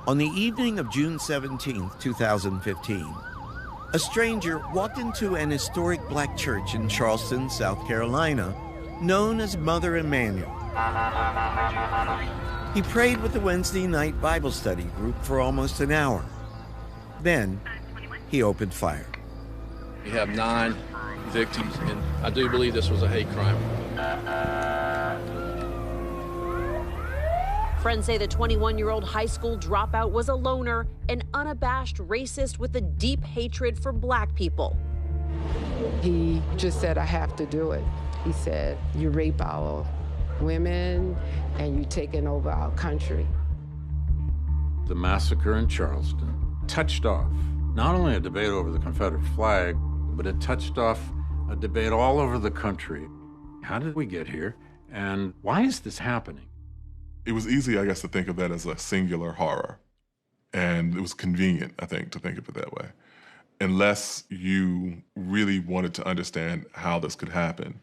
On the evening of June 17, 2015, a stranger walked into an historic black church in Charleston, South Carolina, known as Mother Emanuel. He prayed with the Wednesday night Bible study group for almost an hour. Then, he opened fire. We have 9 victims, and I do believe this was a hate crime. Friends say the 21-year-old high school dropout was a loner, an unabashed racist with a deep hatred for black people. He just said, I have to do it. He said, you rape our women and you taking over our country. The massacre in Charleston touched off not only a debate over the Confederate flag, but it touched off a debate all over the country. How did we get here? And why is this happening? It was easy, I guess, to think of that as a singular horror. And it was convenient, I think, to think of it that way. Unless you really wanted to understand how this could happen.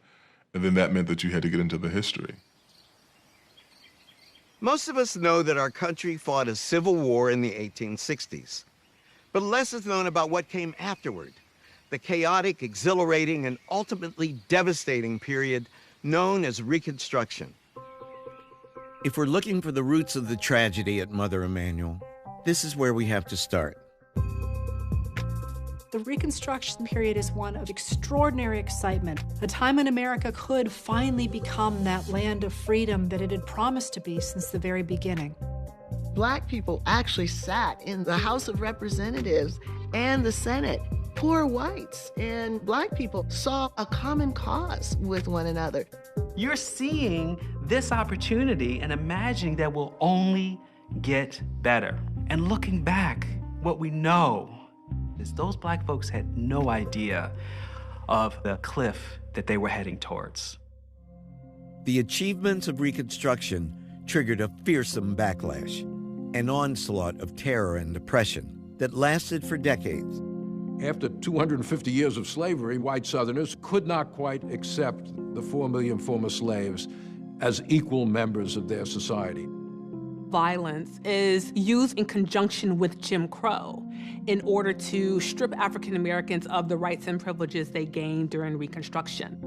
And then that meant that you had to get into the history. Most of us know that our country fought a civil war in the 1860s. But less is known about what came afterward, the chaotic, exhilarating, and ultimately devastating period known as Reconstruction. If we're looking for the roots of the tragedy at Mother Emanuel, this is where we have to start. The Reconstruction period is one of extraordinary excitement, a time when America could finally become that land of freedom that it had promised to be since the very beginning. Black people actually sat in the House of Representatives and the Senate. Poor whites and black people saw a common cause with one another. You're seeing this opportunity and imagining that will only get better. And looking back, what we know is those black folks had no idea of the cliff that they were heading towards. The achievements of Reconstruction triggered a fearsome backlash, an onslaught of terror and oppression that lasted for decades. After 250 years of slavery, white Southerners could not quite accept the 4 million former slaves as equal members of their society. Violence is used in conjunction with Jim Crow in order to strip African Americans of the rights and privileges they gained during Reconstruction.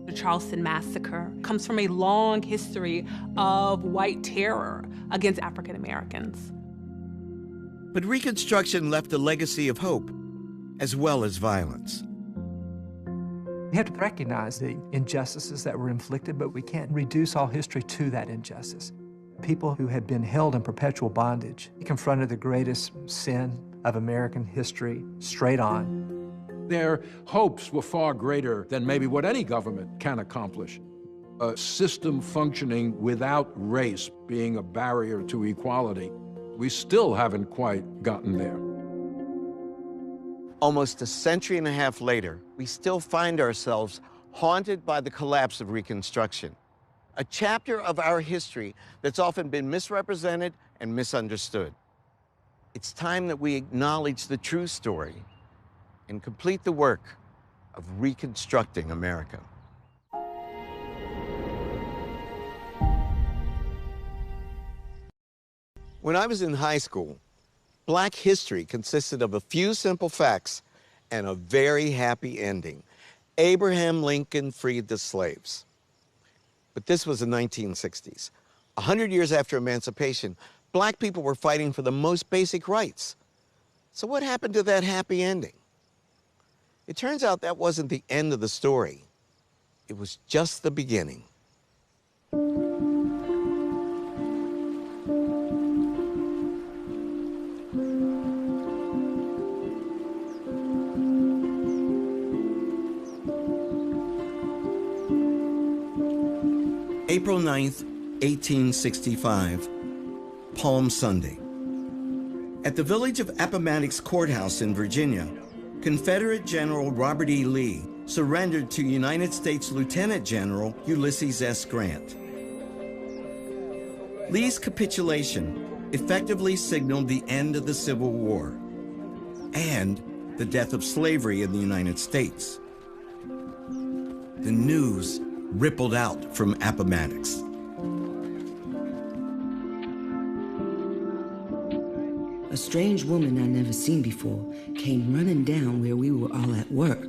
The Charleston Massacre comes from a long history of white terror against African Americans. But Reconstruction left a legacy of hope, as well as violence. We have to recognize the injustices that were inflicted, but we can't reduce all history to that injustice. People who had been held in perpetual bondage confronted the greatest sin of American history straight on. Their hopes were far greater than maybe what any government can accomplish. A system functioning without race being a barrier to equality. We still haven't quite gotten there. Almost a century and a half later, we still find ourselves haunted by the collapse of Reconstruction, a chapter of our history that's often been misrepresented and misunderstood. It's time that we acknowledge the true story and complete the work of reconstructing America. When I was in high school, Black history consisted of a few simple facts and a very happy ending. Abraham Lincoln freed the slaves. But this was the 1960s. 100 years after emancipation, Black people were fighting for the most basic rights. So what happened to that happy ending? It turns out that wasn't the end of the story. It was just the beginning. April 9th, 1865, Palm Sunday. At the village of Appomattox Courthouse in Virginia, Confederate General Robert E. Lee surrendered to United States Lieutenant General Ulysses S. Grant. Lee's capitulation effectively signaled the end of the Civil War and the death of slavery in the United States. The news rippled out from Appomattox. strange woman I never seen before came running down where we were all at work.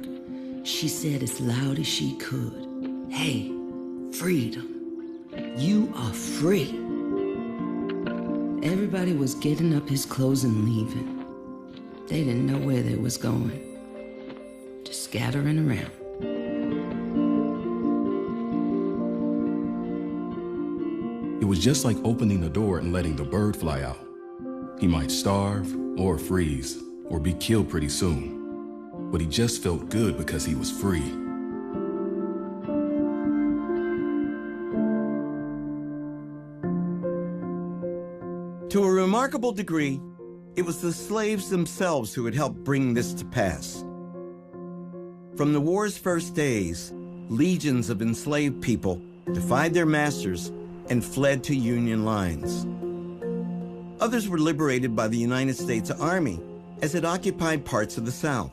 She said as loud as she could, "Hey, freedom, you are free." Everybody was getting up his clothes and leaving. They didn't know where they was going, just scattering around. It was just like opening the door and letting the bird fly out. He might starve or freeze or be killed pretty soon, but he just felt good because he was free. To a remarkable degree, it was the slaves themselves who had helped bring this to pass. From the war's first days, legions of enslaved people defied their masters and fled to Union lines. Others were liberated by the United States Army as it occupied parts of the South.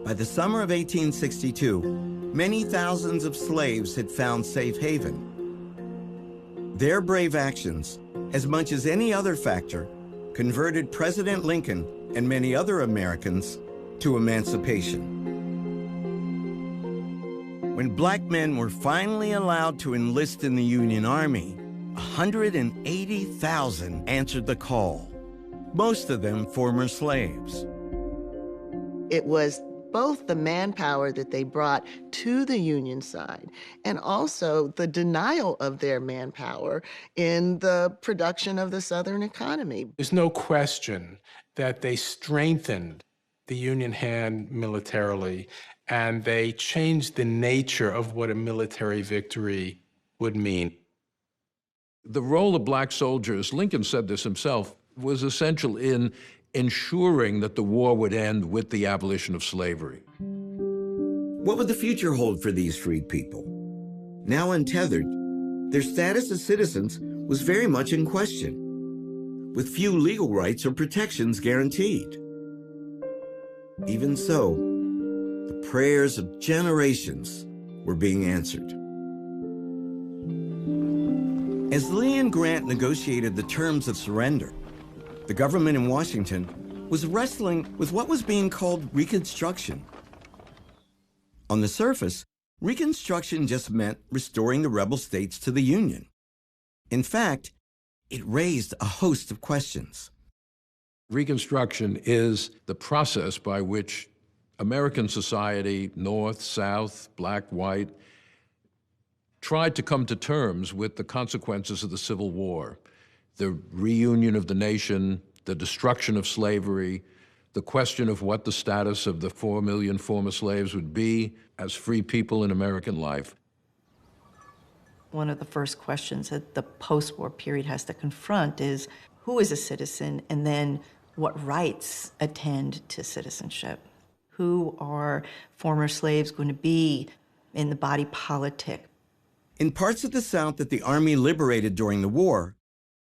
By the summer of 1862, many thousands of slaves had found safe haven. Their brave actions, as much as any other factor, converted President Lincoln and many other Americans to emancipation. When black men were finally allowed to enlist in the Union Army, 180,000 answered the call, most of them former slaves. It was both the manpower that they brought to the Union side and also the denial of their manpower in the production of the Southern economy. There's no question that they strengthened the Union hand militarily, and they changed the nature of what a military victory would mean. The role of black soldiers, Lincoln said this himself, was essential in ensuring that the war would end with the abolition of slavery. What would the future hold for these freed people? Now untethered, their status as citizens was very much in question, with few legal rights or protections guaranteed. Even so, the prayers of generations were being answered. As Lee and Grant negotiated the terms of surrender, the government in Washington was wrestling with what was being called Reconstruction. On the surface, Reconstruction just meant restoring the rebel states to the Union. In fact, it raised a host of questions. Reconstruction is the process by which American society, North, South, black, white, tried to come to terms with the consequences of the Civil War. The reunion of the nation, the destruction of slavery, the question of what the status of the 4 million former slaves would be as free people in American life. One of the first questions that the post-war period has to confront is who is a citizen, and then what rights attend to citizenship? Who are former slaves going to be in the body politic? In parts of the South that the Army liberated during the war,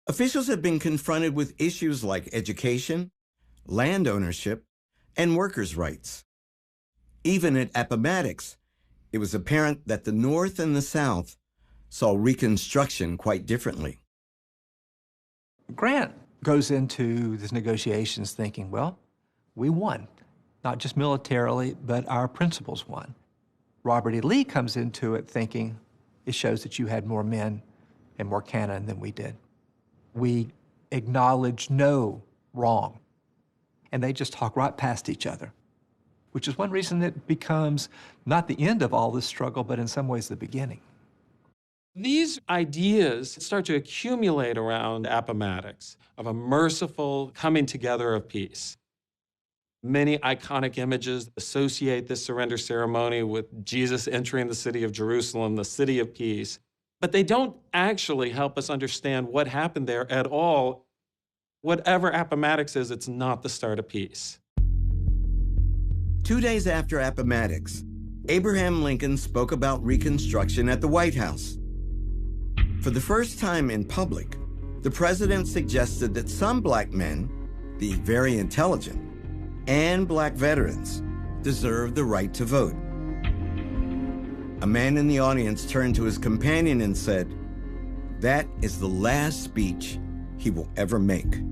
officials have been confronted with issues like education, land ownership, and workers' rights. Even at Appomattox, it was apparent that the North and the South saw Reconstruction quite differently. Grant goes into these negotiations thinking, well, we won, not just militarily, but our principles won. Robert E. Lee comes into it thinking, it shows that you had more men and more cannon than we did. We acknowledge no wrong. And they just talk right past each other, which is one reason it becomes not the end of all this struggle, but in some ways the beginning. These ideas start to accumulate around Appomattox of a merciful coming together of peace. Many iconic images associate this surrender ceremony with Jesus entering the city of Jerusalem, the city of peace. But they don't actually help us understand what happened there at all. Whatever Appomattox is, it's not the start of peace. 2 days after Appomattox, Abraham Lincoln spoke about Reconstruction at the White House. For the first time in public, the president suggested that some black men, the very intelligent, and black veterans deserved the right to vote. A man in the audience turned to his companion and said, "That is the last speech he will ever make."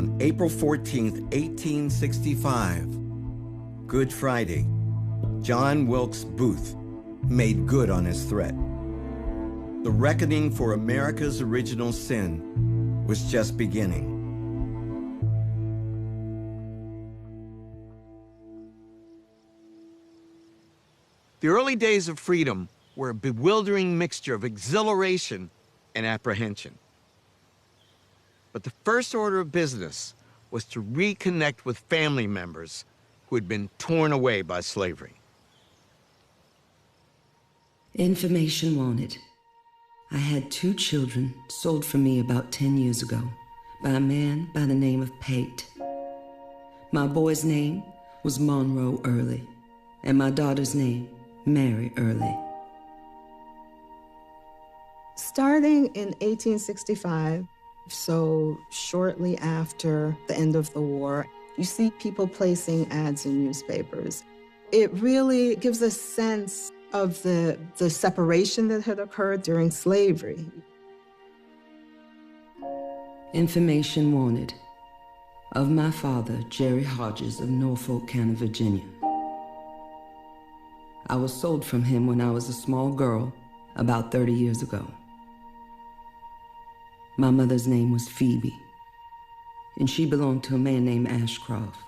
on April 14th, 1865, Good Friday, John Wilkes Booth made good on his threat. The reckoning for America's original sin was just beginning. The early days of freedom were a bewildering mixture of exhilaration and apprehension. But the first order of business was to reconnect with family members who had been torn away by slavery. Information wanted. I had 2 children sold from me about 10 years ago by a man by the name of Pate. My boy's name was Monroe Early, and my daughter's name, Mary Early. Starting in 1865, so shortly after the end of the war, you see people placing ads in newspapers. It really gives a sense of the separation that had occurred during slavery. Information wanted. Of my father, Jerry Hodges of Norfolk County, Virginia. I was sold from him when I was a small girl, about 30 years ago. My mother's name was Phoebe, and she belonged to a man named Ashcroft.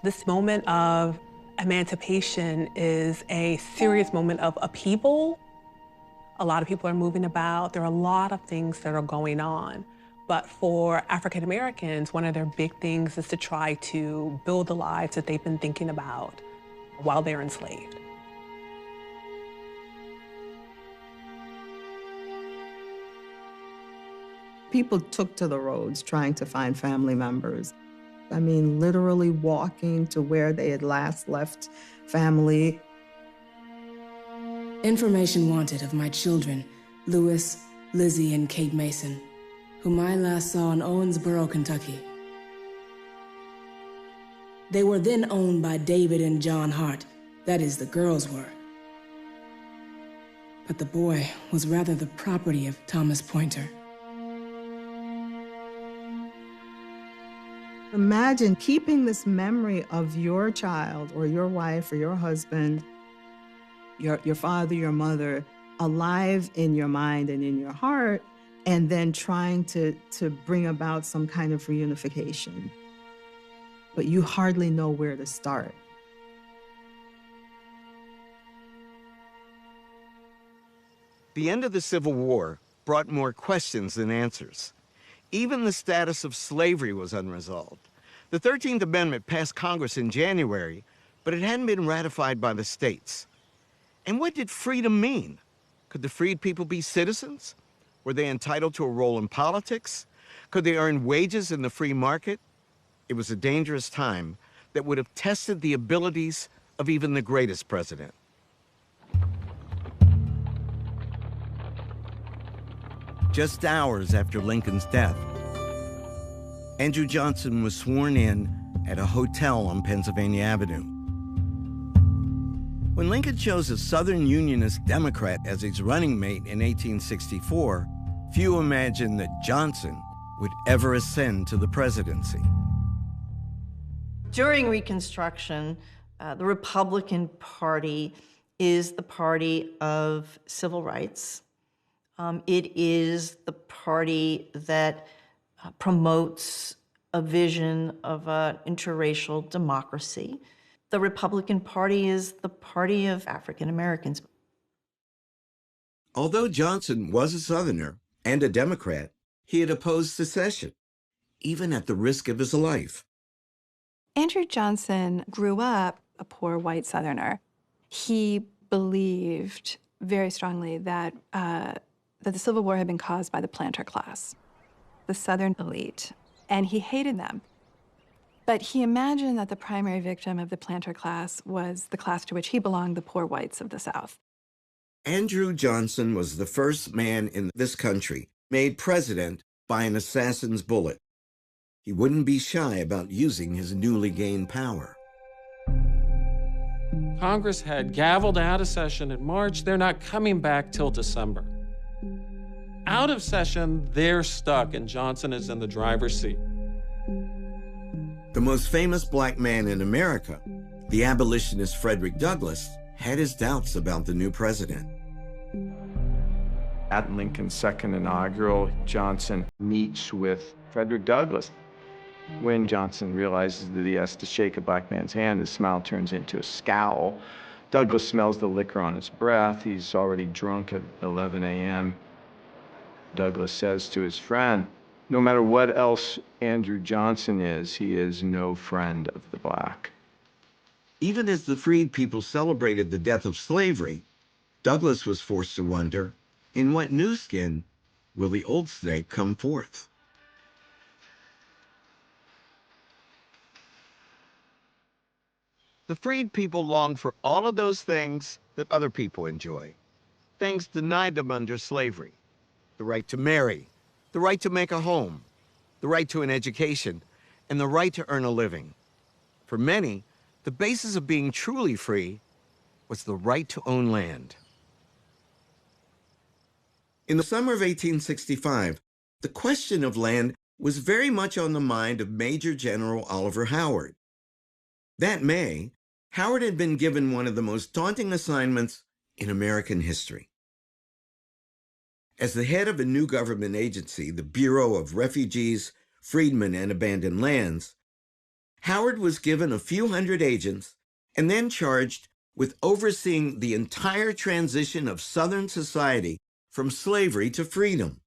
This moment of emancipation is a serious moment of upheaval. A lot of people are moving about. There are a lot of things that are going on. But for African Americans, one of their big things is to try to build the lives that they've been thinking about while they're enslaved. People took to the roads trying to find family members. I mean, literally walking to where they had last left family. Information wanted of my children, Louis, Lizzie, and Kate Mason, whom I last saw in Owensboro, Kentucky. They were then owned by David and John Hart. That is, the girls were. But the boy was rather the property of Thomas Pointer. Imagine keeping this memory of your child or your wife or your husband, your father, your mother, alive in your mind and in your heart, and then trying to bring about some kind of reunification. But you hardly know where to start. The end of the Civil War brought more questions than answers. Even the status of slavery was unresolved. The 13th Amendment passed Congress in January, but it hadn't been ratified by the states. And what did freedom mean? Could the freed people be citizens? Were they entitled to a role in politics? Could they earn wages in the free market? It was a dangerous time that would have tested the abilities of even the greatest president. Just hours after Lincoln's death, Andrew Johnson was sworn in at a hotel on Pennsylvania Avenue. When Lincoln chose a Southern Unionist Democrat as his running mate in 1864, few imagined that Johnson would ever ascend to the presidency. During Reconstruction, the Republican Party is the party of civil rights. It is the party that promotes a vision of an interracial democracy. The Republican Party is the party of African Americans. Although Johnson was a Southerner and a Democrat, he had opposed secession, even at the risk of his life. Andrew Johnson grew up a poor white Southerner. He believed very strongly that the Civil War had been caused by the planter class, the Southern elite, and he hated them. But he imagined that the primary victim of the planter class was the class to which he belonged, the poor whites of the South. Andrew Johnson was the first man in this country made president by an assassin's bullet. He wouldn't be shy about using his newly gained power. Congress had gavelled out a session in March. They're not coming back till December. out of session, they're stuck, and Johnson is in the driver's seat. The most famous black man in America, the abolitionist Frederick Douglass, had his doubts about the new president. At Lincoln's second inaugural, Johnson meets with Frederick Douglass. When Johnson realizes that he has to shake a black man's hand, his smile turns into a scowl. Douglass smells the liquor on his breath. He's already drunk at 11 a.m. Douglass says to his friend, no matter what else Andrew Johnson is, he is no friend of the black. Even as the freed people celebrated the death of slavery, Douglass was forced to wonder, in what new skin will the old snake come forth? The freed people longed for all of those things that other people enjoy, things denied them under slavery: the right to marry, the right to make a home, the right to an education, and the right to earn a living. For many, the basis of being truly free was the right to own land. In the summer of 1865, the question of land was very much on the mind of Major General Oliver Howard. That May, Howard had been given one of the most daunting assignments in American history. As the head of a new government agency, the Bureau of Refugees, Freedmen, and Abandoned Lands, Howard was given a few hundred agents and then charged with overseeing the entire transition of Southern society from slavery to freedom.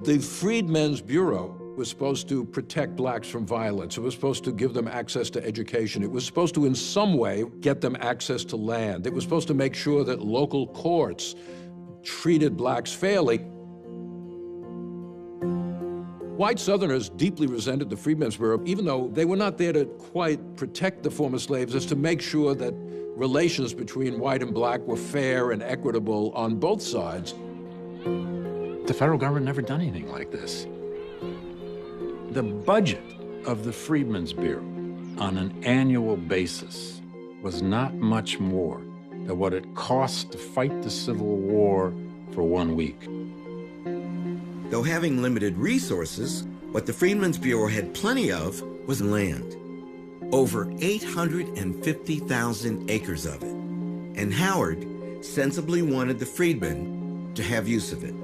The Freedmen's Bureau was supposed to protect blacks from violence. It was supposed to give them access to education. It was supposed to, in some way, get them access to land. It was supposed to make sure that local courts treated blacks fairly. White Southerners deeply resented the Freedmen's Bureau, even though they were not there to quite protect the former slaves, as to make sure that relations between white and black were fair and equitable on both sides. The federal government never done anything like this. The budget of the Freedmen's Bureau on an annual basis was not much more than what it cost to fight the Civil War for 1 week. Though having limited resources, what the Freedmen's Bureau had plenty of was land. Over 850,000 acres of it. And Howard sensibly wanted the freedmen to have use of it.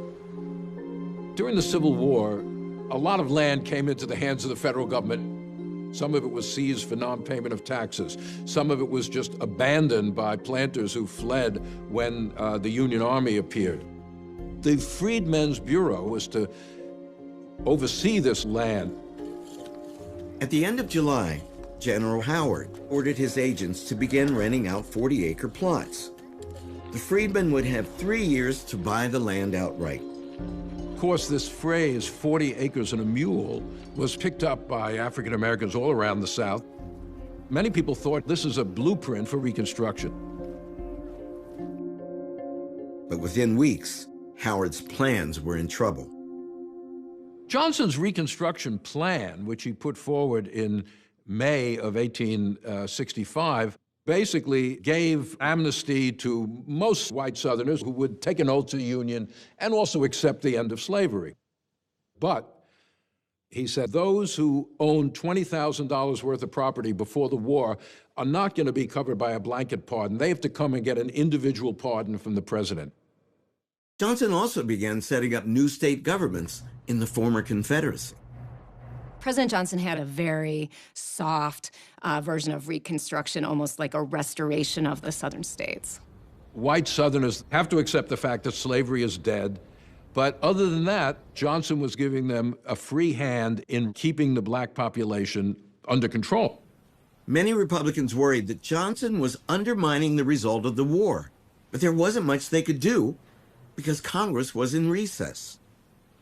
During the Civil War, a lot of land came into the hands of the federal government. Some of it was seized for non-payment of taxes. Some of it was just abandoned by planters who fled when the Union Army appeared. The Freedmen's Bureau was to oversee this land. At the end of July, General Howard ordered his agents to begin renting out 40-acre plots. The freedmen would have 3 years to buy the land outright. Of course, this phrase, 40 acres and a mule, was picked up by African Americans all around the South. Many people thought this is a blueprint for Reconstruction. But within weeks, Howard's plans were in trouble. Johnson's Reconstruction plan, which he put forward in May of 1865, basically gave amnesty to most white Southerners who would take an oath to the Union and also accept the end of slavery. But he said those who owned $20,000 worth of property before the war are not going to be covered by a blanket pardon. They have to come and get an individual pardon from the president. Johnson also began setting up new state governments in the former Confederacy. President Johnson had a very soft version of Reconstruction, almost like a restoration of the Southern states. White Southerners have to accept the fact that slavery is dead. But other than that, Johnson was giving them a free hand in keeping the black population under control. Many Republicans worried that Johnson was undermining the result of the war, but there wasn't much they could do because Congress was in recess.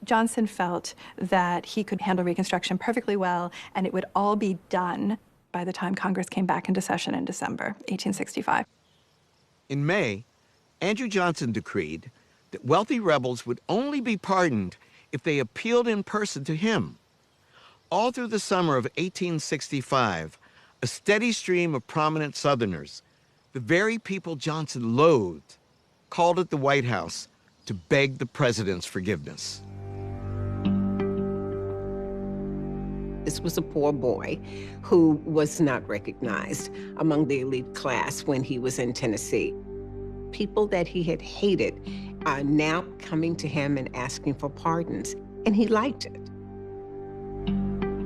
Johnson felt that he could handle Reconstruction perfectly well, and it would all be done by the time Congress came back into session in December 1865. In May, Andrew Johnson decreed that wealthy rebels would only be pardoned if they appealed in person to him. All through the summer of 1865, a steady stream of prominent Southerners, the very people Johnson loathed, called at the White House to beg the president's forgiveness. This was a poor boy who was not recognized among the elite class when he was in Tennessee. People that he had hated are now coming to him and asking for pardons, and he liked it.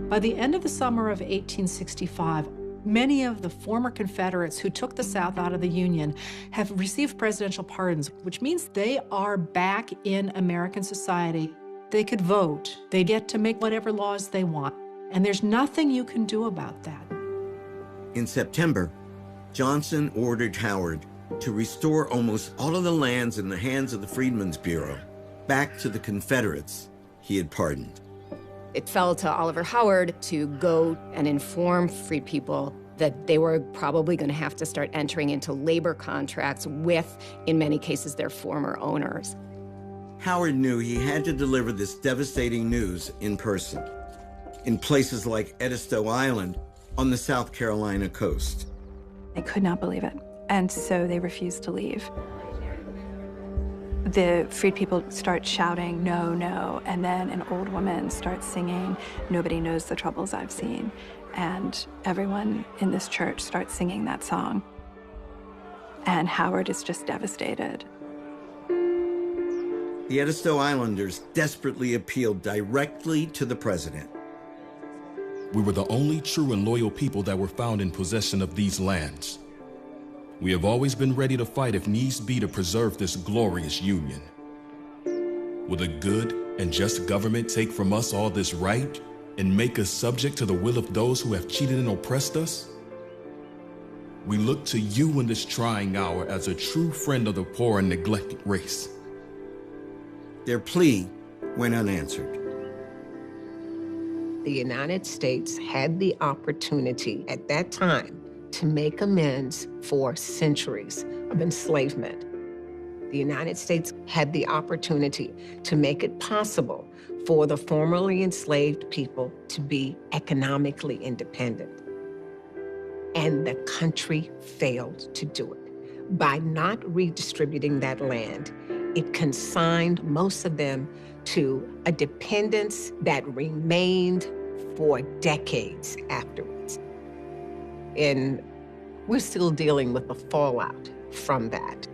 By the end of the summer of 1865, many of the former Confederates who took the South out of the Union have received presidential pardons, which means they are back in American society. They could vote. They get to make whatever laws they want. And there's nothing you can do about that. In September, Johnson ordered Howard to restore almost all of the lands in the hands of the Freedmen's Bureau back to the Confederates he had pardoned. It fell to Oliver Howard to go and inform free people that they were probably going to have to start entering into labor contracts with, in many cases, their former owners. Howard knew he had to deliver this devastating news in person, in places like Edisto Island on the South Carolina coast. They could not believe it, and so they refused to leave. The freed people start shouting, "No, no," and then an old woman starts singing, "Nobody knows the troubles I've seen." And everyone in this church starts singing that song. And Howard is just devastated. The Edisto Islanders desperately appealed directly to the president. We were the only true and loyal people that were found in possession of these lands. We have always been ready to fight if needs be to preserve this glorious union. Will a good and just government take from us all this right and make us subject to the will of those who have cheated and oppressed us? We look to you in this trying hour as a true friend of the poor and neglected race. Their plea went unanswered. The United States had the opportunity at that time to make amends for centuries of enslavement. The United States had the opportunity to make it possible for the formerly enslaved people to be economically independent. And the country failed to do it. By not redistributing that land, it consigned most of them to a dependence that remained for decades afterwards. And we're still dealing with the fallout from that.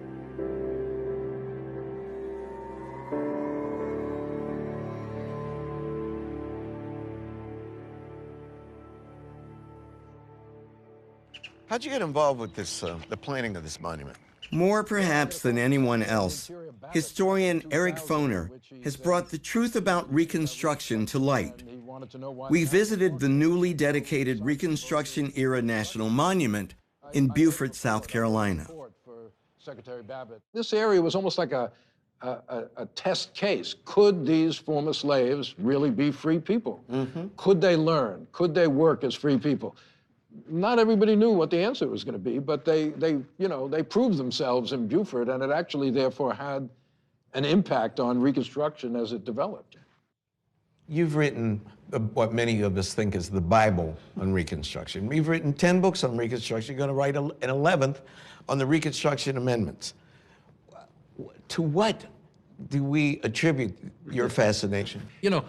How'd you get involved with this, the planning of this monument? More perhaps than anyone else, historian Eric Foner has brought the truth about Reconstruction to light. We visited the newly dedicated Reconstruction-era National Monument in Beaufort, South Carolina. This area was almost like a test case. Could these former slaves really be free people? Could they learn? Could they work as free people? Not everybody knew what the answer was going to be, but they proved themselves in Beaufort, and it actually therefore had an impact on Reconstruction as it developed. You've written what many of us think is the Bible on Reconstruction. You've written 10 books on Reconstruction. You're going to write an 11th on the Reconstruction amendments. To what do we attribute your fascination? You know,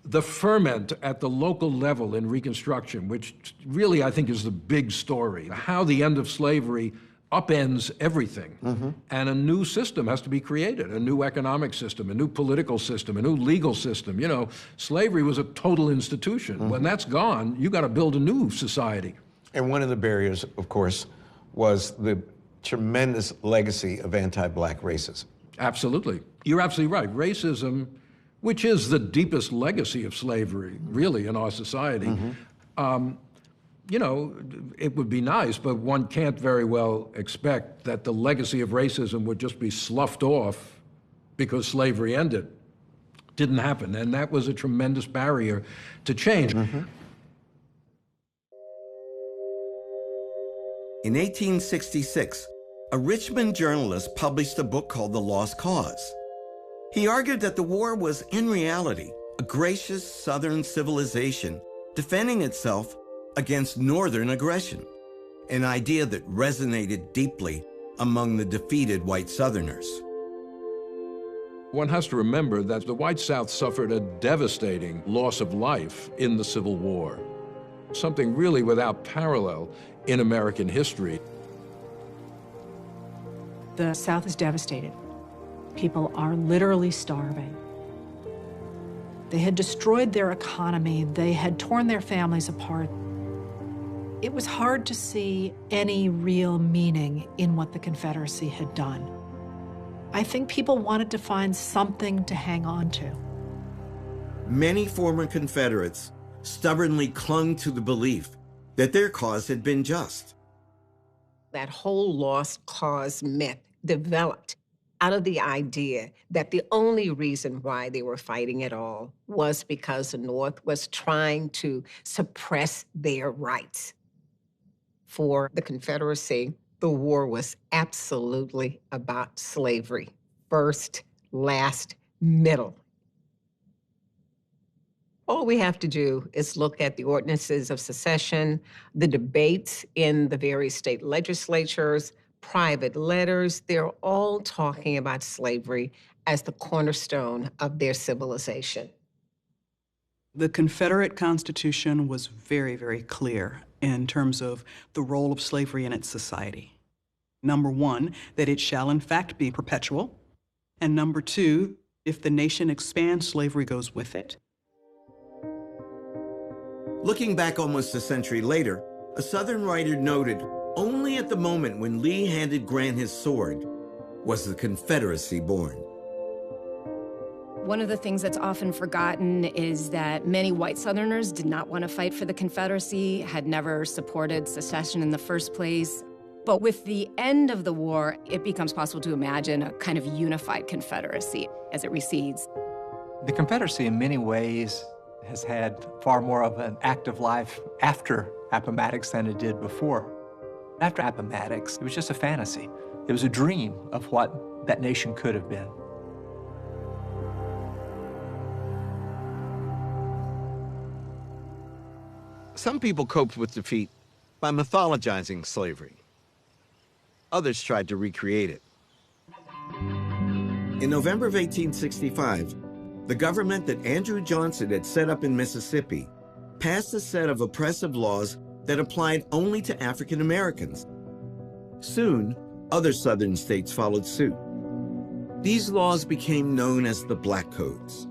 the ferment at the local level in Reconstruction, which really I think is the big story, how the end of slavery upends everything. And a new system has to be created, a new economic system, a new political system, a new legal system. You know, slavery was a total institution. When that's gone, you got to build a new society. And one of the barriers, of course, was the tremendous legacy of anti-Black racism. Absolutely. You're absolutely right. Racism, which is the deepest legacy of slavery, really, in our society, you know, it would be nice, but one can't very well expect that the legacy of racism would just be sloughed off because slavery ended. Didn't happen, and that was a tremendous barrier to change. In 1866, a Richmond journalist published a book called The Lost Cause. He argued that the war was, in reality, a gracious Southern civilization defending itself against Northern aggression, an idea that resonated deeply among the defeated white Southerners. One has to remember that the white South suffered a devastating loss of life in the Civil War, something really without parallel in American history. The South is devastated. People are literally starving. They had destroyed their economy. They had torn their families apart. It was hard to see any real meaning in what the Confederacy had done. I think people wanted to find something to hang on to. Many former Confederates stubbornly clung to the belief that their cause had been just. That whole lost cause myth developed out of the idea that the only reason why they were fighting at all was because the North was trying to suppress their rights. For the Confederacy, the war was absolutely about slavery. First, last, middle. All we have to do is look at the ordinances of secession, the debates in the various state legislatures, private letters. They're all talking about slavery as the cornerstone of their civilization. The Confederate Constitution was very, very clear in terms of the role of slavery in its society. Number one, that it shall in fact be perpetual. And number two, if the nation expands, slavery goes with it. Looking back almost a century later, a Southern writer noted only at the moment when Lee handed Grant his sword was the Confederacy born. One of the things that's often forgotten is that many white Southerners did not want to fight for the Confederacy, had never supported secession in the first place. But with the end of the war, it becomes possible to imagine a kind of unified Confederacy as it recedes. The Confederacy, in many ways, has had far more of an active life after Appomattox than it did before. After Appomattox, it was just a fantasy. It was a dream of what that nation could have been. Some people coped with defeat by mythologizing slavery. Others tried to recreate it. In November of 1865, the government that Andrew Johnson had set up in Mississippi passed a set of oppressive laws that applied only to African Americans. Soon, other Southern states followed suit. These laws became known as the Black Codes.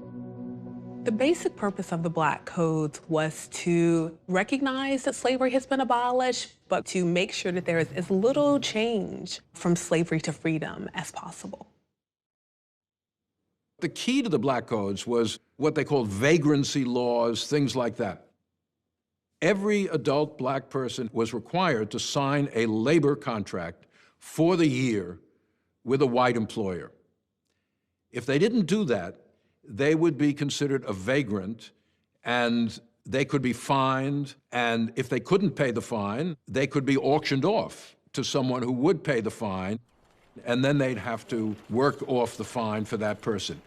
The basic purpose of the Black Codes was to recognize that slavery has been abolished, but to make sure that there is as little change from slavery to freedom as possible. The key to the Black Codes was what they called vagrancy laws, things like that. Every adult black person was required to sign a labor contract for the year with a white employer. If they didn't do that, they would be considered a vagrant, and they could be fined, and if they couldn't pay the fine, they could be auctioned off to someone who would pay the fine, and then they'd have to work off the fine for that person.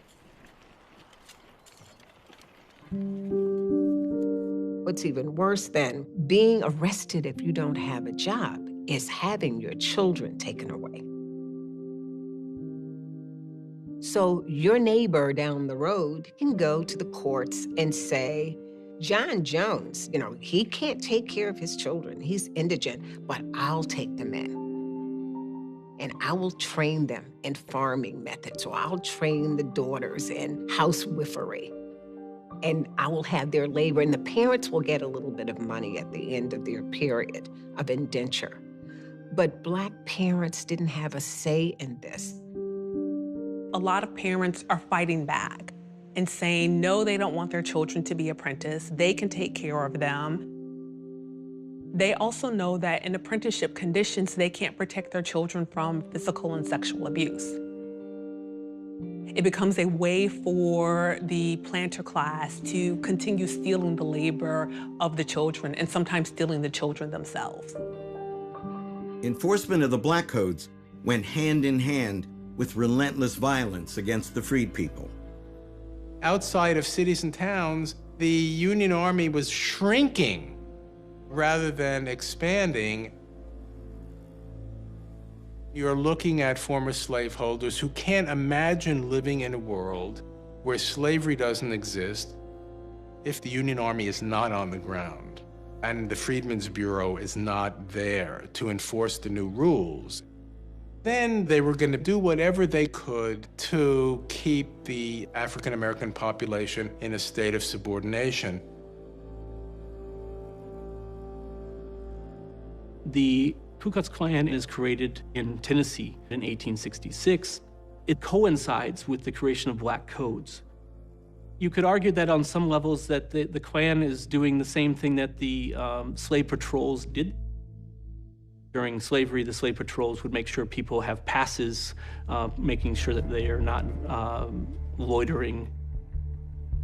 What's even worse than being arrested if you don't have a job is having your children taken away. So your neighbor down the road can go to the courts and say, John Jones, he can't take care of his children. He's indigent, but I'll take them in. And I will train them in farming methods, or I'll train the daughters in housewifery. And I will have their labor, and the parents will get a little bit of money at the end of their period of indenture. But Black parents didn't have a say in this. A lot of parents are fighting back and saying, no, they don't want their children to be apprenticed. They can take care of them. They also know that in apprenticeship conditions, they can't protect their children from physical and sexual abuse. It becomes a way for the planter class to continue stealing the labor of the children, and sometimes stealing the children themselves. Enforcement of the Black Codes went hand in hand with relentless violence against the freed people. Outside of cities and towns, the Union Army was shrinking rather than expanding. You're looking at former slaveholders who can't imagine living in a world where slavery doesn't exist if the Union Army is not on the ground and the Freedmen's Bureau is not there to enforce the new rules. Then they were going to do whatever they could to keep the African American population in a state of subordination. The Ku Klux Klan is created in Tennessee in 1866. It coincides with the creation of black codes. You could argue that on some levels that the Klan is doing the same thing that the slave patrols did. During slavery, the slave patrols would make sure people have passes, making sure that they are not loitering.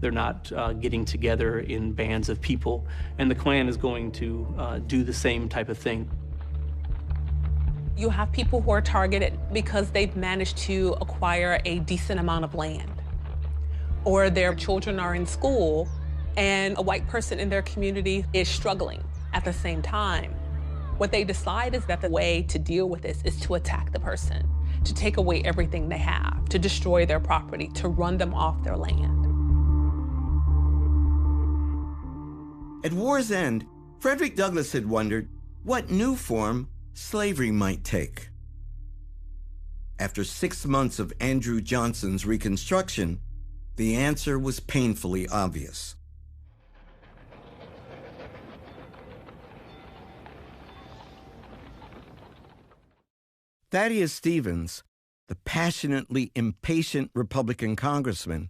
They're not getting together in bands of people. And the Klan is going to do the same type of thing. You have people who are targeted because they've managed to acquire a decent amount of land, or their children are in school and a white person in their community is struggling at the same time. What they decide is that the way to deal with this is to attack the person, to take away everything they have, to destroy their property, to run them off their land. At war's end, Frederick Douglass had wondered what new form slavery might take. After 6 months of Andrew Johnson's Reconstruction, the answer was painfully obvious. Thaddeus Stevens, the passionately impatient Republican congressman,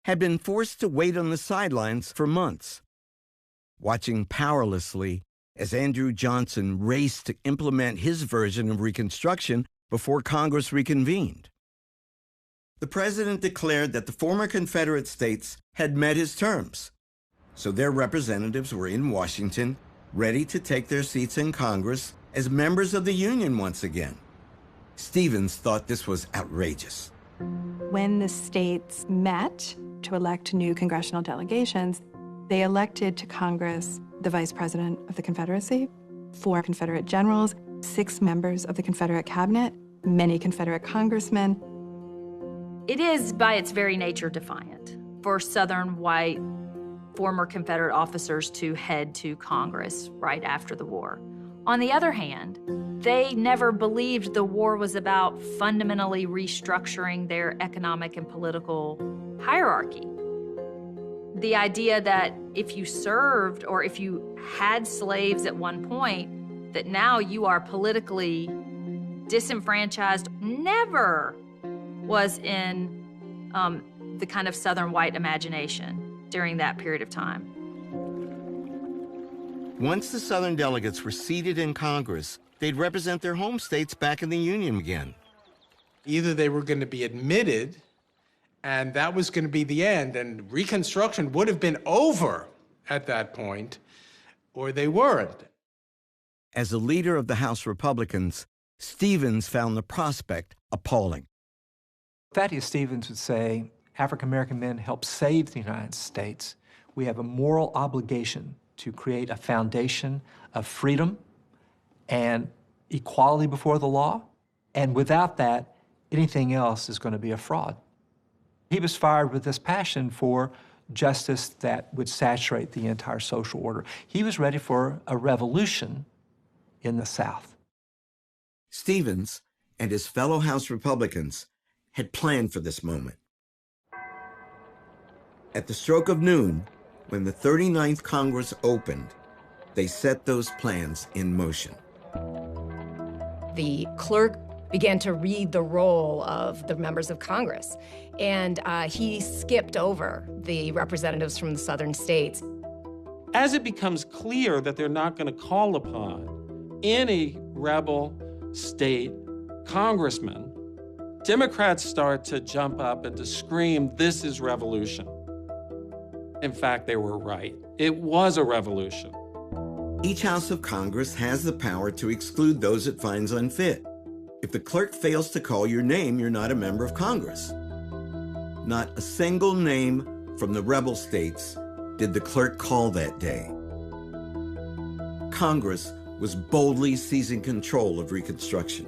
had been forced to wait on the sidelines for months, watching powerlessly as Andrew Johnson raced to implement his version of Reconstruction before Congress reconvened. The president declared that the former Confederate states had met his terms, so their representatives were in Washington, ready to take their seats in Congress as members of the Union once again. Stevens thought this was outrageous. When the states met to elect new congressional delegations, they elected to Congress the Vice President of the Confederacy, 4 Confederate generals, 6 members of the Confederate cabinet, many Confederate congressmen. It is, by its very nature, defiant for Southern white former Confederate officers to head to Congress right after the war. On the other hand, they never believed the war was about fundamentally restructuring their economic and political hierarchy. The idea that if you served or if you had slaves at one point, that now you are politically disenfranchised never was in the kind of Southern white imagination during that period of time. Once the Southern delegates were seated in Congress, they'd represent their home states back in the Union again. Either they were going to be admitted, and that was going to be the end, and Reconstruction would have been over at that point, or they weren't. As a leader of the House Republicans, Stevens found the prospect appalling. Thaddeus Stevens would say, African-American men helped save the United States. We have a moral obligation to create a foundation of freedom and equality before the law. And without that, anything else is going to be a fraud. He was fired with this passion for justice that would saturate the entire social order. He was ready for a revolution in the South. Stevens and his fellow House Republicans had planned for this moment. At the stroke of noon, when the 39th Congress opened, they set those plans in motion. The clerk began to read the roll of the members of Congress, and he skipped over the representatives from the southern states. As it becomes clear that they're not going to call upon any rebel state congressman, Democrats start to jump up and to scream, "This is revolution." In fact, they were right. It was a revolution. Each House of Congress has the power to exclude those it finds unfit. If the clerk fails to call your name, you're not a member of Congress. Not a single name from the rebel states did the clerk call that day. Congress was boldly seizing control of Reconstruction.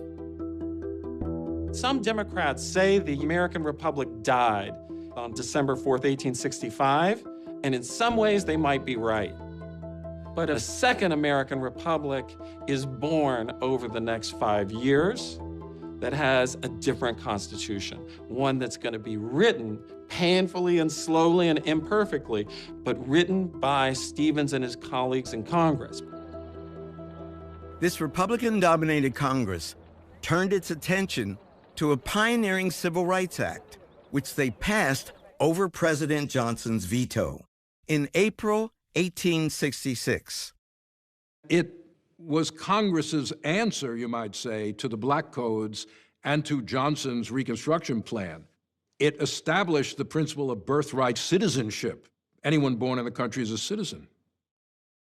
Some Democrats say the American Republic died on December 4th, 1865, and in some ways they might be right. But a second American Republic is born over the next 5 years that has a different constitution, one that's going to be written painfully and slowly and imperfectly, but written by Stevens and his colleagues in Congress. This Republican-dominated Congress turned its attention to a pioneering Civil Rights Act, which they passed over President Johnson's veto in April 1866. It was Congress's answer, you might say, to the Black Codes and to Johnson's Reconstruction plan. It established the principle of birthright citizenship. Anyone born in the country is a citizen.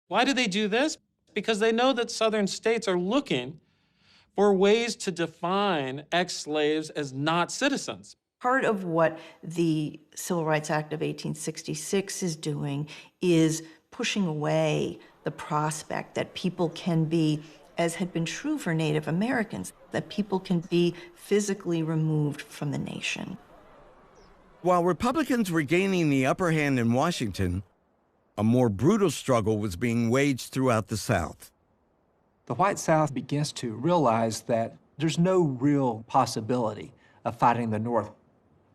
Why do they do this? Because they know that Southern states are looking for ways to define ex-slaves as not citizens. Part of what the Civil Rights Act of 1866 is doing is pushing away the prospect that people can be, as had been true for Native Americans, that people can be physically removed from the nation. While Republicans were gaining the upper hand in Washington, a more brutal struggle was being waged throughout the South. The white South begins to realize that there's no real possibility of fighting the North,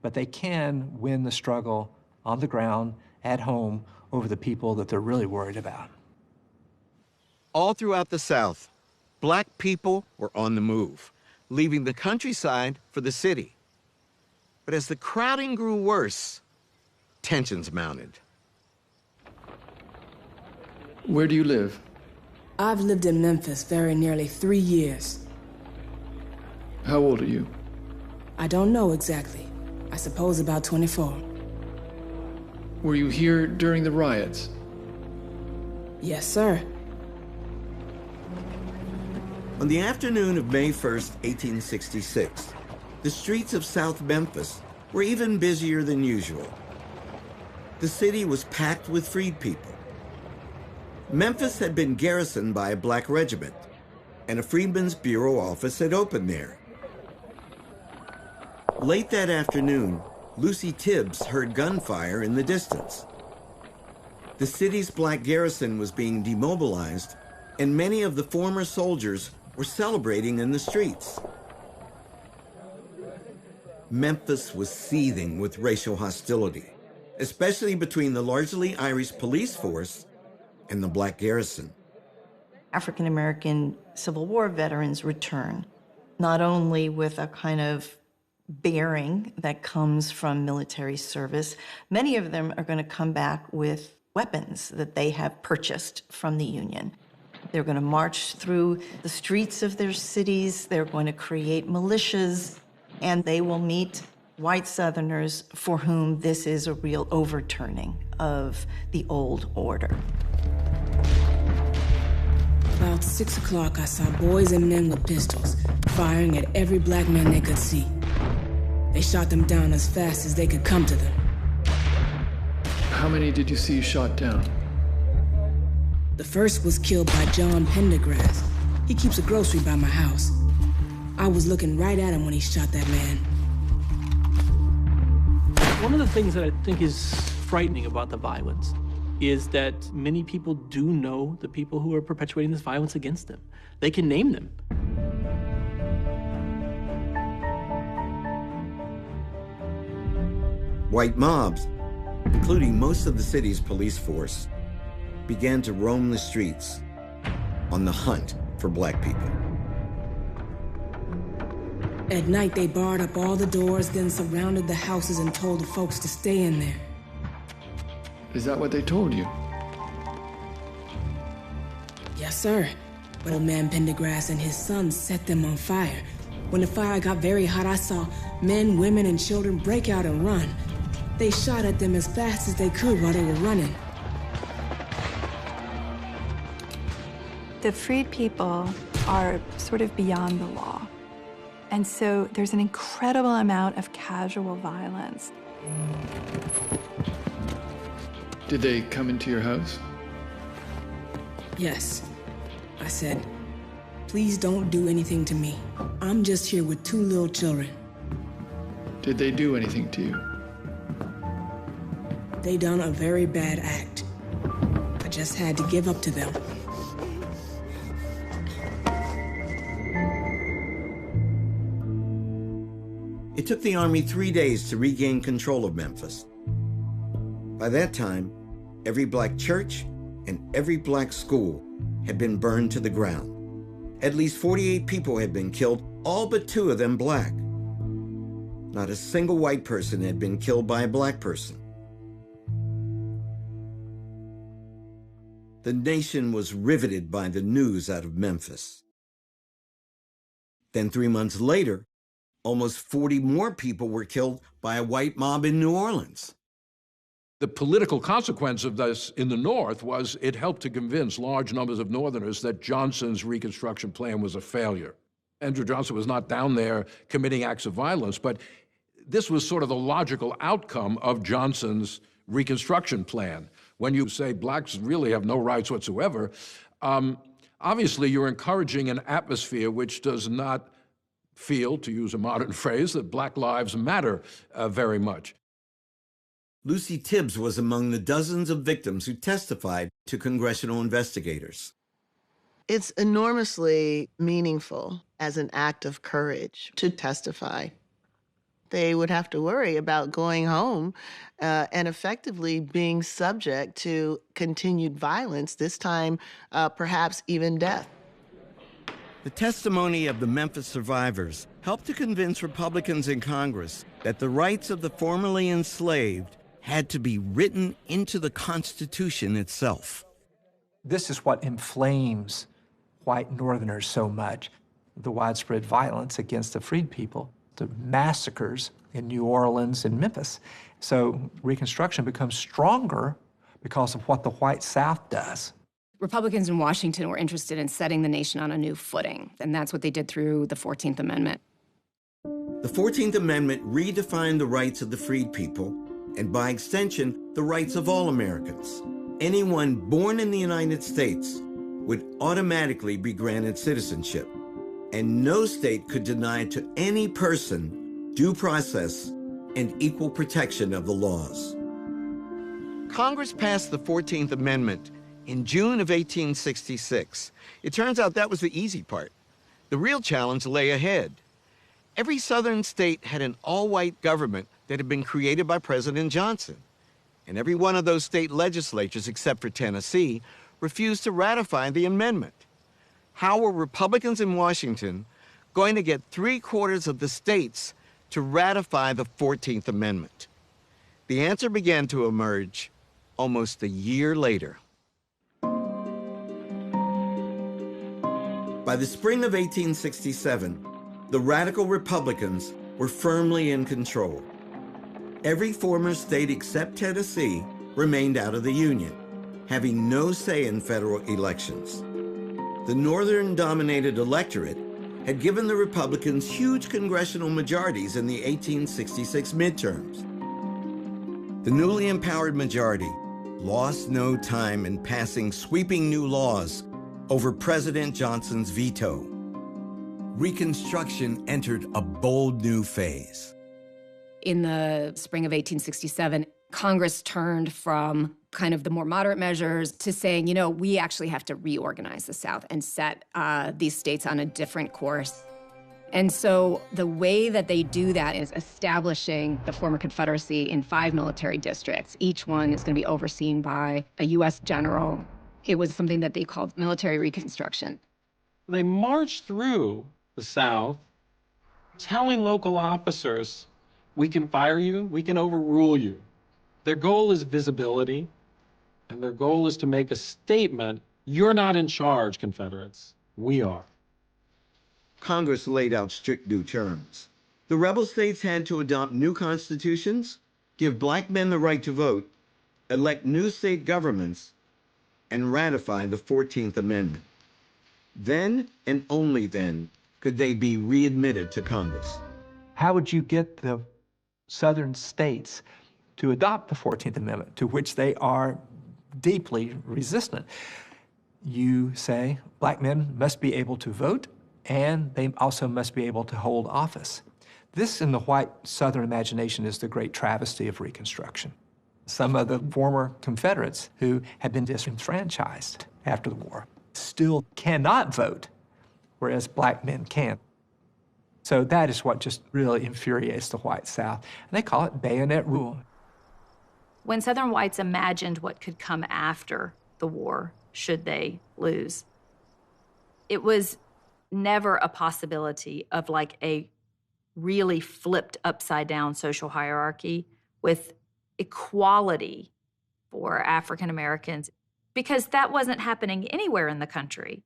but they can win the struggle on the ground, at home, over the people that they're really worried about. All throughout the South, Black people were on the move, leaving the countryside for the city. But as the crowding grew worse, tensions mounted. Where do you live? I've lived in Memphis very nearly 3 years. How old are you? I don't know exactly. I suppose about 24. Were you here during the riots? Yes, sir. On the afternoon of May 1st, 1866, the streets of South Memphis were even busier than usual. The city was packed with freed people. Memphis had been garrisoned by a Black regiment, and a Freedmen's Bureau office had opened there. Late that afternoon, Lucy Tibbs heard gunfire in the distance. The city's Black garrison was being demobilized, and many of the former soldiers were celebrating in the streets. Memphis was seething with racial hostility, especially between the largely Irish police force and the Black garrison. African American Civil War veterans return, not only with a kind of bearing that comes from military service, many of them are going to come back with weapons that they have purchased from the Union. They're going to march through the streets of their cities, they're going to create militias, and they will meet white Southerners for whom this is a real overturning of the old order. About 6 o'clock, I saw boys and men with pistols, firing at every Black man they could see. They shot them down as fast as they could come to them. How many did you see shot down? The first was killed by John Pendergrass. He keeps a grocery by my house. I was looking right at him when he shot that man. One of the things that I think is frightening about the violence is that many people do know the people who are perpetuating this violence against them. They can name them. White mobs, including most of the city's police force, began to roam the streets on the hunt for Black people. At night, they barred up all the doors, then surrounded the houses and told the folks to stay in there. Is that what they told you? Yes, sir. But old man Pendergrass and his sons set them on fire. When the fire got very hot, I saw men, women, and children break out and run. They shot at them as fast as they could while they were running. The freed people are sort of beyond the law. And so there's an incredible amount of casual violence. Did they come into your house? Yes. I said, please don't do anything to me. I'm just here with 2 little children. Did they do anything to you? They done a very bad act. I just had to give up to them. It took the Army 3 days to regain control of Memphis. By that time, every black church and every black school had been burned to the ground. At least 48 people had been killed, all but 2 of them black. Not a single white person had been killed by a black person. The nation was riveted by the news out of Memphis. Then 3 months later, almost 40 more people were killed by a white mob in New Orleans. The political consequence of this in the North was it helped to convince large numbers of Northerners that Johnson's Reconstruction plan was a failure. Andrew Johnson was not down there committing acts of violence, but this was sort of the logical outcome of Johnson's Reconstruction plan. When you say blacks really have no rights whatsoever, obviously you're encouraging an atmosphere which does not feel, to use a modern phrase, that Black lives matter very much. Lucy Tibbs was among the dozens of victims who testified to congressional investigators. It's enormously meaningful as an act of courage to testify. They would have to worry about going home and effectively being subject to continued violence, this time perhaps even death. The testimony of the Memphis survivors helped to convince Republicans in Congress that the rights of the formerly enslaved had to be written into the Constitution itself. This is what inflames white Northerners so much, the widespread violence against the freed people, the massacres in New Orleans and Memphis. So Reconstruction becomes stronger because of what the white South does. Republicans in Washington were interested in setting the nation on a new footing, and that's what they did through the 14th Amendment. The 14th Amendment redefined the rights of the freed people, and by extension, the rights of all Americans. Anyone born in the United States would automatically be granted citizenship, and no state could deny to any person due process and equal protection of the laws. Congress passed the 14th Amendment in June of 1866. It turns out that was the easy part. The real challenge lay ahead. Every southern state had an all-white government that had been created by President Johnson. And every one of those state legislatures, except for Tennessee, refused to ratify the amendment. How were Republicans in Washington going to get 3/4 of the states to ratify the 14th Amendment? The answer began to emerge almost a year later. By the spring of 1867, the radical Republicans were firmly in control. Every former state except Tennessee remained out of the Union, having no say in federal elections. The Northern-dominated electorate had given the Republicans huge congressional majorities in the 1866 midterms. The newly empowered majority lost no time in passing sweeping new laws over President Johnson's veto. Reconstruction entered a bold new phase. In the spring of 1867, Congress turned from kind of the more moderate measures to saying, you know, we actually have to reorganize the South and set these states on a different course. And so the way that they do that is establishing the former Confederacy in 5 military districts. Each one is going to be overseen by a U.S. general. It was something that they called military reconstruction. They marched through the South telling local officers, we can fire you, we can overrule you. Their goal is visibility, and their goal is to make a statement, you're not in charge, Confederates, we are. Congress laid out strict new terms. The rebel states had to adopt new constitutions, give black men the right to vote, elect new state governments, and ratify the 14th Amendment. Then, and only then, could they be readmitted to Congress. How would you get the southern states to adopt the 14th Amendment, to which they are deeply resistant? You say black men must be able to vote, and they also must be able to hold office. This, in the white Southern imagination, is the great travesty of Reconstruction. Some of the former Confederates who had been disenfranchised after the war still cannot vote, whereas black men can. So that is what just really infuriates the white South. And they call it bayonet rule. When Southern whites imagined what could come after the war, should they lose, it was never a possibility of like a really flipped upside down social hierarchy with equality for African Americans, because that wasn't happening anywhere in the country.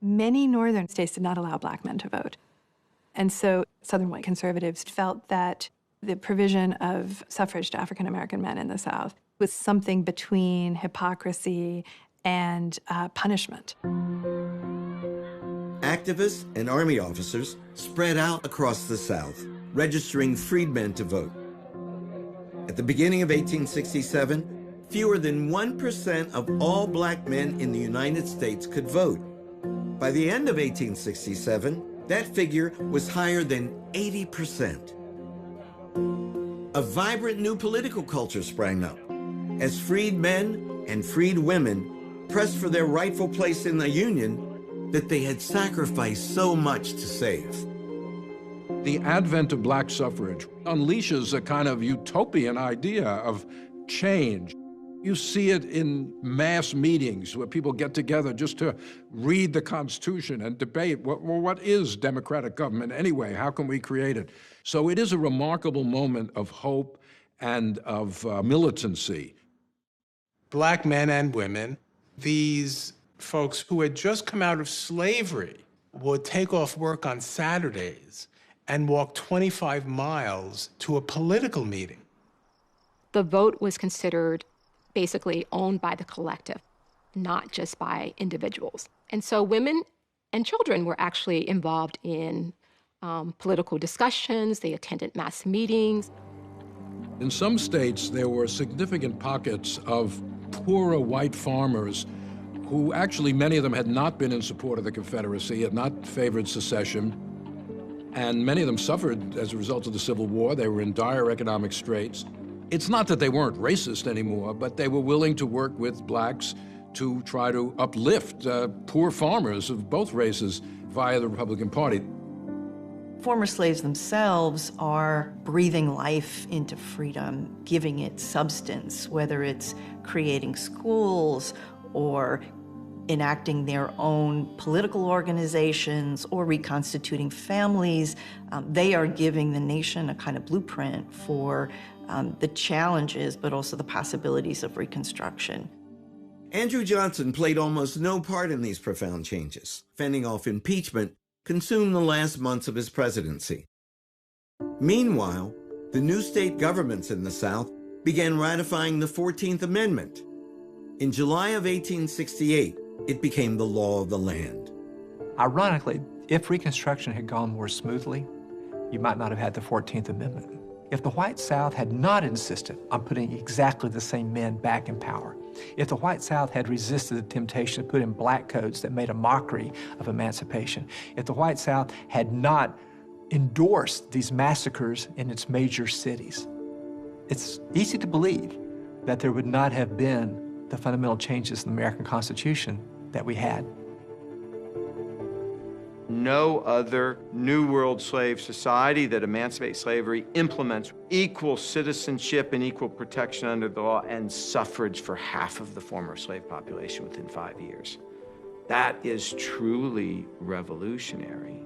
Many northern states did not allow black men to vote. And so Southern white conservatives felt that the provision of suffrage to African American men in the South was something between hypocrisy and punishment. Activists and Army officers spread out across the South, registering freedmen to vote. At the beginning of 1867, fewer than 1% of all black men in the United States could vote. By the end of 1867, that figure was higher than 80%. A vibrant new political culture sprang up as freed men and freed women pressed for their rightful place in the Union that they had sacrificed so much to save. The advent of black suffrage unleashes a kind of utopian idea of change. You see it in mass meetings where people get together just to read the Constitution and debate, what is democratic government anyway? How can we create it? So it is a remarkable moment of hope and of militancy. Black men and women, these folks who had just come out of slavery, would take off work on Saturdays and walk 25 miles to a political meeting. The vote was considered basically owned by the collective, not just by individuals. And so women and children were actually involved in political discussions. They attended mass meetings. In some states, there were significant pockets of poorer white farmers who actually, many of them had not been in support of the Confederacy, had not favored secession, and many of them suffered as a result of the Civil War. They were in dire economic straits. It's not that they weren't racist anymore, but they were willing to work with blacks to try to uplift poor farmers of both races via the Republican Party. Former slaves themselves are breathing life into freedom, giving it substance, whether it's creating schools or enacting their own political organizations or reconstituting families. They are giving the nation a kind of blueprint for the challenges, but also the possibilities of Reconstruction. Andrew Johnson played almost no part in these profound changes. Fending off impeachment consumed the last months of his presidency. Meanwhile, the new state governments in the South began ratifying the 14th Amendment. In July of 1868, it became the law of the land. Ironically, if Reconstruction had gone more smoothly, you might not have had the 14th Amendment. If the white South had not insisted on putting exactly the same men back in power, if the white South had resisted the temptation to put in black codes that made a mockery of emancipation, if the white South had not endorsed these massacres in its major cities, it's easy to believe that there would not have been the fundamental changes in the American Constitution that we had. No other New World slave society that emancipates slavery implements equal citizenship and equal protection under the law and suffrage for half of the former slave population within 5 years. That is truly revolutionary.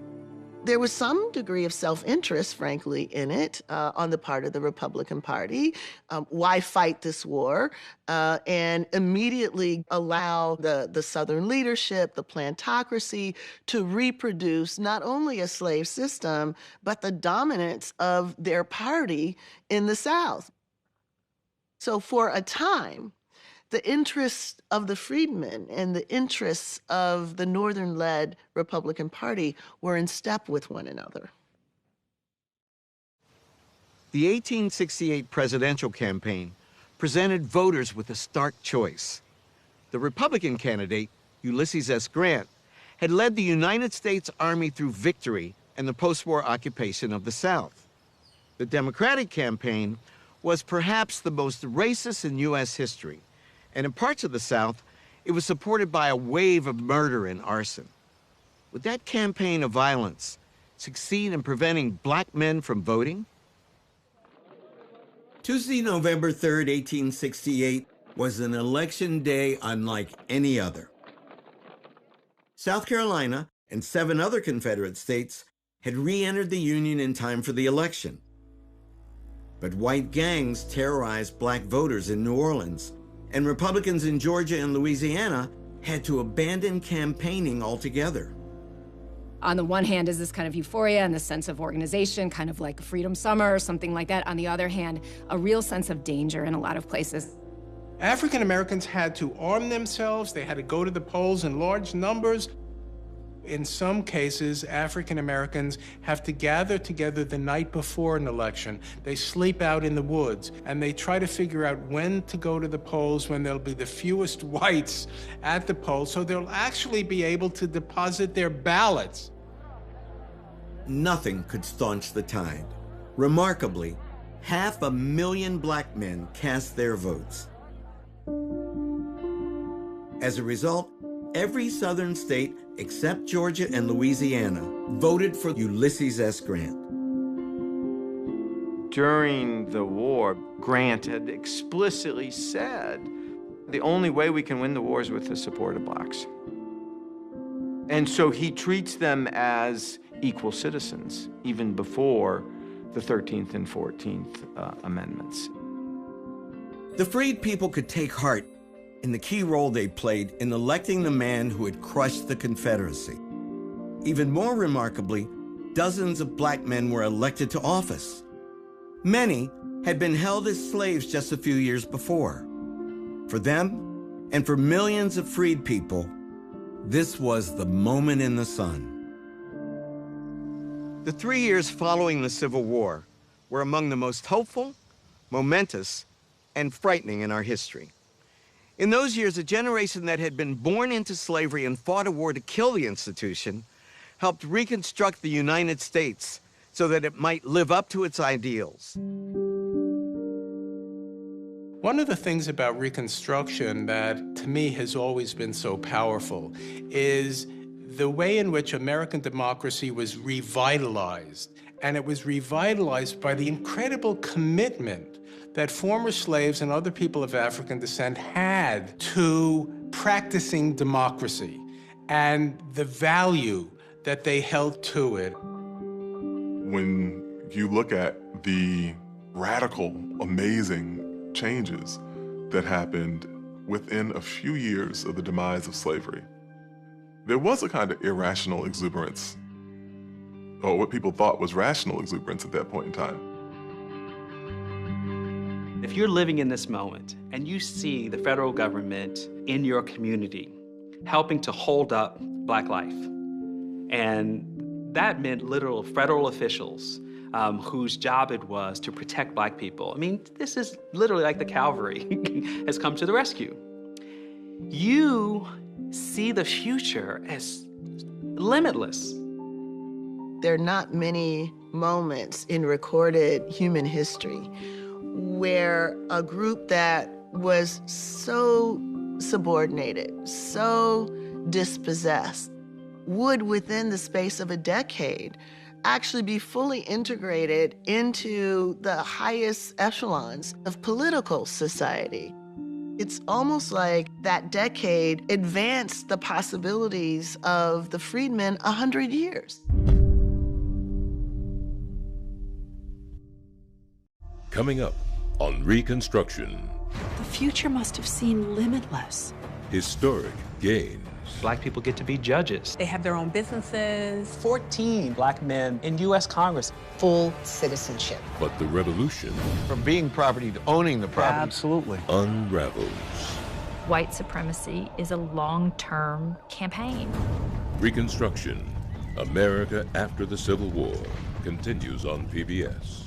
There was some degree of self-interest, frankly, in it on the part of the Republican Party. Why fight this war? And immediately allow the Southern leadership, the plantocracy, to reproduce not only a slave system, but the dominance of their party in the South. So for a time, the interests of the freedmen and the interests of the Northern-led Republican Party were in step with one another. The 1868 presidential campaign presented voters with a stark choice. The Republican candidate, Ulysses S. Grant, had led the United States Army through victory and the post-war occupation of the South. The Democratic campaign was perhaps the most racist in U.S. history, and in parts of the South, it was supported by a wave of murder and arson. Would that campaign of violence succeed in preventing black men from voting? Tuesday, November 3rd, 1868, was an election day unlike any other. South Carolina and 7 other Confederate states had re-entered the Union in time for the election. But white gangs terrorized black voters in New Orleans, and Republicans in Georgia and Louisiana had to abandon campaigning altogether. On the one hand is this kind of euphoria and this sense of organization, kind of like a freedom summer or something like that. On the other hand, a real sense of danger in a lot of places. African Americans had to arm themselves. They had to go to the polls in large numbers. In some cases, African Americans have to gather together the night before an election. They sleep out in the woods, and they try to figure out when to go to the polls, when there'll be the fewest whites at the polls, so they'll actually be able to deposit their ballots. Nothing could staunch the tide. Remarkably, 500,000 black men cast their votes. As a result, every southern state except Georgia and Louisiana voted for Ulysses S. Grant. During the war, Grant had explicitly said, the only way we can win the war is with the support of blacks. And so he treats them as equal citizens, even before the 13th and 14th Amendments. The freed people could take heart in the key role they played in electing the man who had crushed the Confederacy. Even more remarkably, dozens of black men were elected to office. Many had been held as slaves just a few years before. For them, and for millions of freed people, this was the moment in the sun. The 3 years following the Civil War were among the most hopeful, momentous, and frightening in our history. In those years, a generation that had been born into slavery and fought a war to kill the institution helped reconstruct the United States so that it might live up to its ideals. One of the things about Reconstruction that, to me, has always been so powerful is the way in which American democracy was revitalized. And it was revitalized by the incredible commitment that former slaves and other people of African descent had to practicing democracy and the value that they held to it. When you look at the radical, amazing changes that happened within a few years of the demise of slavery, there was a kind of irrational exuberance, or what people thought was rational exuberance at that point in time. If you're living in this moment and you see the federal government in your community helping to hold up black life, and that meant literal federal officials whose job it was to protect black people. I mean, this is literally like the cavalry has come to the rescue. You see the future as limitless. There are not many moments in recorded human history where a group that was so subordinated, so dispossessed, would within the space of a decade actually be fully integrated into the highest echelons of political society. It's almost like that decade advanced the possibilities of the freedmen 100 years. Coming up on Reconstruction. The future must have seemed limitless. Historic gains. Black people get to be judges. They have their own businesses. 14 black men in U.S. Congress. Full citizenship. But the revolution. From being property to owning the property. Absolutely. Unravels. White supremacy is a long-term campaign. Reconstruction, America after the Civil War, continues on PBS.